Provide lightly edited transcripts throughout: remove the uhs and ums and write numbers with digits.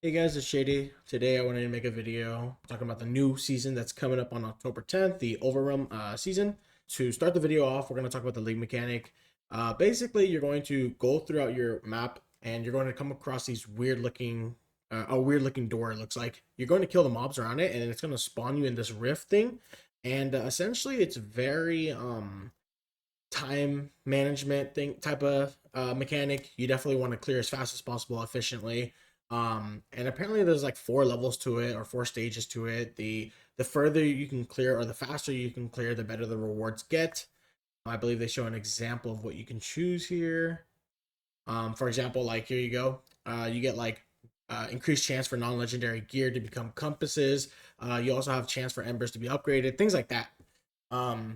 Hey guys, it's Shady. Today I wanted to make a video talking about the new season that's coming up on October 10th, the Overrealm season. To start the video off, we're going to talk about the league mechanic. Basically, you're going to go throughout your map and you're going to come across these weird looking door. It looks like you're going to kill the mobs around it, and it's going to spawn you in this rift thing. And essentially, it's very time management thing type of mechanic. You definitely want to clear as fast as possible efficiently. And apparently there's like four levels to it or four stages to it. The further you can clear or the faster you can clear, the better the rewards get. I believe they show an example of what you can choose here. For example, like here you go. You get like increased chance for non-legendary gear to become compasses. You also have chance for embers to be upgraded, things like that.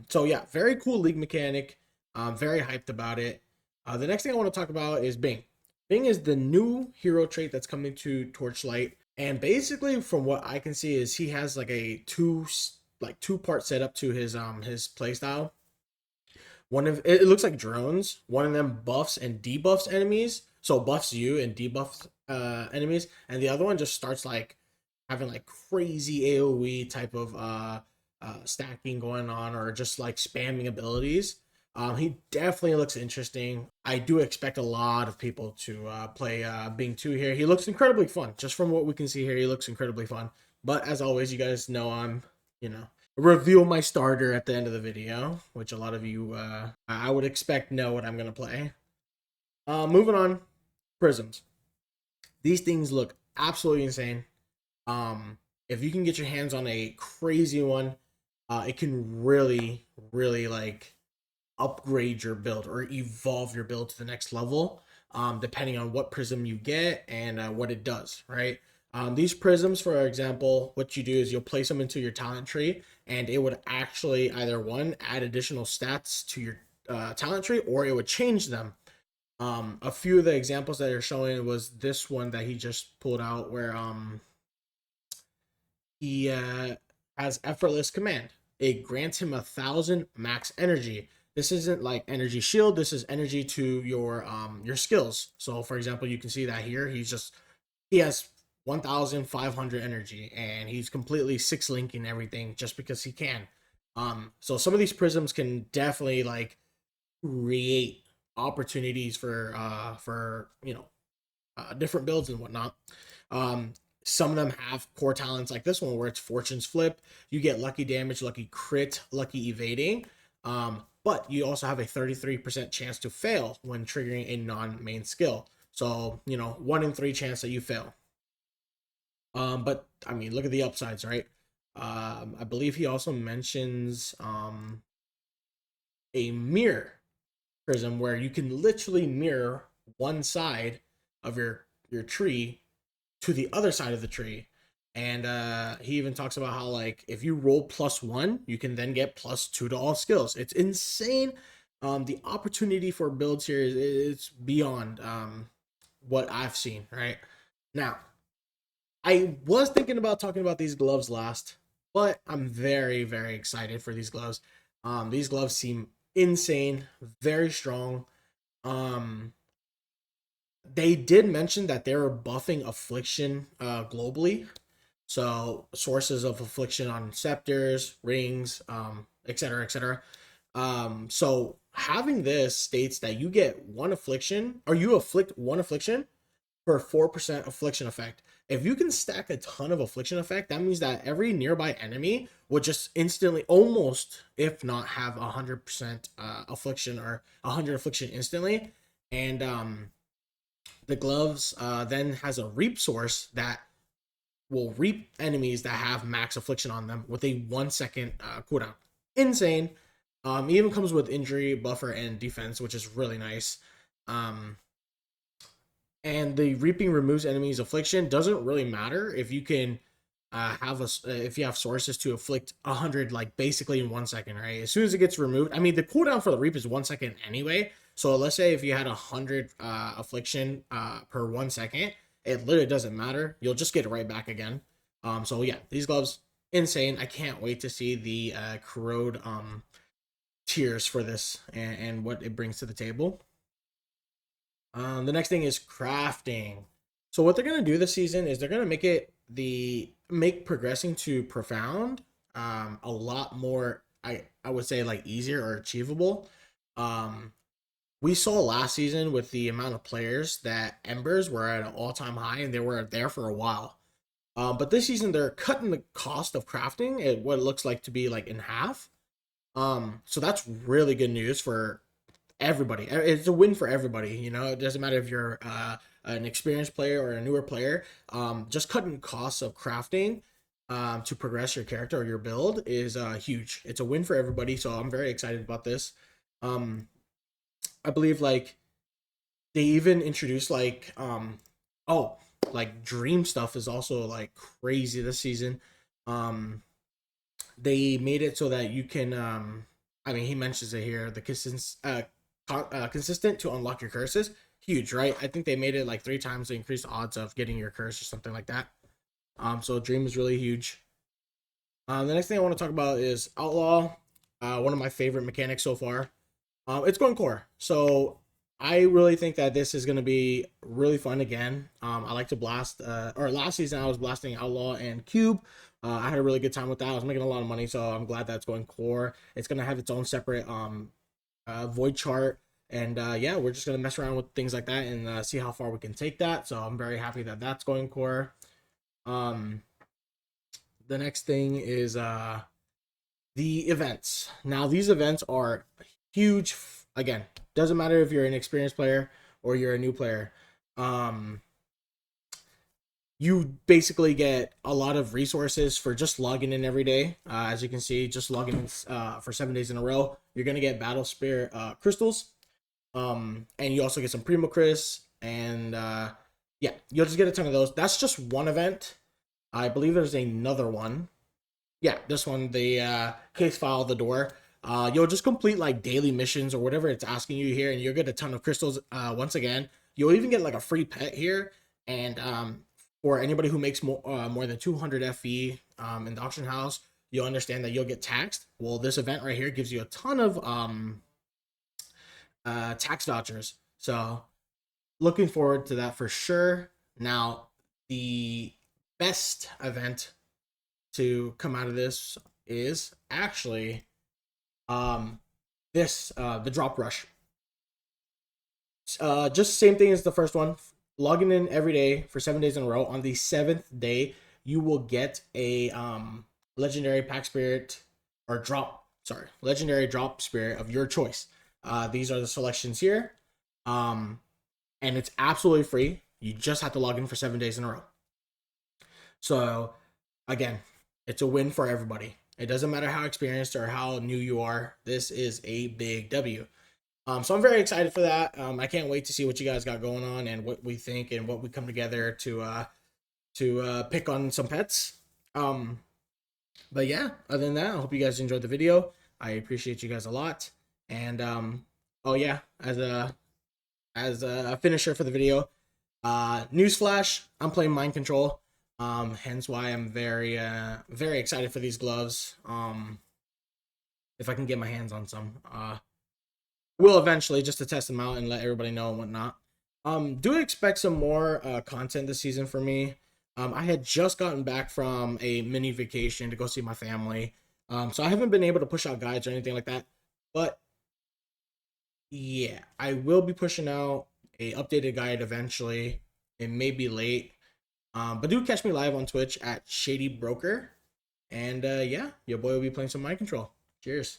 So yeah, very cool league mechanic. I'm very hyped about it. The next thing I want to talk about is Bing. Bing is the new hero trait that's coming to Torchlight, and basically, from what I can see, is he has like a two part setup to his playstyle. One of it looks like drones. One of them buffs and debuffs enemies, so buffs you and debuffs enemies, and the other one just starts like having like crazy AOE type of stacking going on, or just like spamming abilities. He definitely looks interesting. I do expect a lot of people to play Bing 2 here. He looks incredibly fun. Just from what we can see here, he looks incredibly fun. But as always, you guys know you know, reveal my starter at the end of the video, which a lot of you, I would expect know what I'm going to play. Moving on, Prisms. These things look absolutely insane. If you can get your hands on a crazy one, it can really like upgrade your build or evolve your build to the next level, depending on what prism you get and what it does, right? These prisms, for example, what you do is you'll place them into your talent tree, and it would actually either one, add additional stats to your talent tree, or it would change them. A few of the examples that are showing was this one that he just pulled out, where he has effortless command. It grants him 1,000 max energy. This isn't like energy shield. This is energy to your skills. So for example, you can see that here he has 1,500 energy, and he's completely six linking everything just because he can. So some of these prisms can definitely like create opportunities for different builds and whatnot. Um, some of them have core talents like this one where it's Fortune's Flip. You get lucky damage, lucky crit, lucky evading. But you also have a 33% chance to fail when triggering a non-main skill. So, 1 in 3 chance that you fail. But I mean, look at the upsides, right? I believe he also mentions a mirror prism where you can literally mirror one side of your tree to the other side of the tree. And he even talks about how like if you roll +1, you can then get +2 to all skills. It's insane. The opportunity for builds here is it's beyond what I've seen. Right now, I was thinking about talking about these gloves last, but I'm very excited for these gloves. These gloves seem insane, very strong. Um, they did mention that they were buffing affliction globally, so sources of affliction on scepters, rings, etc., etc. So having this states that you get one affliction, or you afflict one affliction for 4% affliction effect. If you can stack a ton of affliction effect, that means that every nearby enemy would just instantly, almost, if not have 100% affliction or 100 affliction instantly. And the gloves then has a reap source that will reap enemies that have max affliction on them with a 1 second cooldown. Insane. Even comes with injury, buffer, and defense, which is really nice. Um, and the reaping removes enemies affliction. Doesn't really matter if you can if you have sources to afflict 100 like basically in 1 second, right? As soon as it gets removed, I mean the cooldown for the reap is 1 second anyway. So let's say if you had 100 affliction per 1 second, it literally doesn't matter. You'll just get it right back again. So yeah, these gloves insane. I can't wait to see the corrode tiers for this, and what it brings to the table. The next thing is crafting. So what they're gonna do this season is they're gonna make progressing to profound a lot more, I would say, like easier or achievable. Um we saw last season with the amount of players that embers were at an all-time high and they were there for a while. But this season they're cutting the cost of crafting at what it looks like to be like in half. So that's really good news for everybody. It's a win for everybody. You know, it doesn't matter if you're an experienced player or a newer player. Just cutting costs of crafting to progress your character or your build is huge. It's a win for everybody. So I'm very excited about this. Um, I believe like they even introduced like oh, like dream stuff is also like crazy this season. Um, they made it so that you can I mean, he mentions it here, the consistent to unlock your curses. Huge, right? I think they made it like 3 times the increased odds of getting your curse or something like that. So dream is really huge. The next thing I want to talk about is Outlaw, one of my favorite mechanics so far. It's going core, so I really think that this is going to be really fun again. I like to blast, or last season I was blasting Outlaw and Cube. I had a really good time with that. I was making a lot of money, so I'm glad that's going core. It's going to have its own separate void chart, and yeah, we're just going to mess around with things like that and see how far we can take that. So I'm very happy that that's going core. Um, the next thing is the events. Now these events are huge. Again, doesn't matter if you're an experienced player or you're a new player. You basically get a lot of resources for just logging in every day. As you can see, just logging in for 7 days in a row, you're gonna get battle spirit crystals. And you also get some primo Chris, and yeah, you'll just get a ton of those. That's just one event. I believe there's another one. Yeah, this one, the case file the door. You'll just complete like daily missions or whatever it's asking you here, and you'll get a ton of crystals. Once again, you'll even get like a free pet here, and for anybody who makes more than 200 FE in the auction house, you'll understand that you'll get taxed. Well, this event right here gives you a ton of tax vouchers, so looking forward to that for sure. Now, the best event to come out of this is actually um this the drop rush. Just same thing as the first one. Logging in every day for 7 days in a row. On the 7th day, you will get a legendary pack spirit or drop. Sorry, legendary drop spirit of your choice. These are the selections here, and it's absolutely free. You just have to log in for 7 days in a row. So, again, it's a win for everybody. It doesn't matter how experienced or how new you are. This is a big W. So I'm very excited for that. I can't wait to see what you guys got going on and what we think and what we come together to pick on some pets. But yeah, other than that, I hope you guys enjoyed the video. I appreciate you guys a lot. And oh yeah, as a finisher for the video, newsflash, I'm playing Mind Control. Hence why I'm very excited for these gloves. If I can get my hands on some, will eventually, just to test them out and let everybody know and whatnot. Do expect some more content this season for me. I had just gotten back from a mini vacation to go see my family. So I haven't been able to push out guides or anything like that. But yeah, I will be pushing out a updated guide eventually. It may be late. But do catch me live on Twitch at Shady Broker. And yeah, your boy will be playing some Mind Control. Cheers.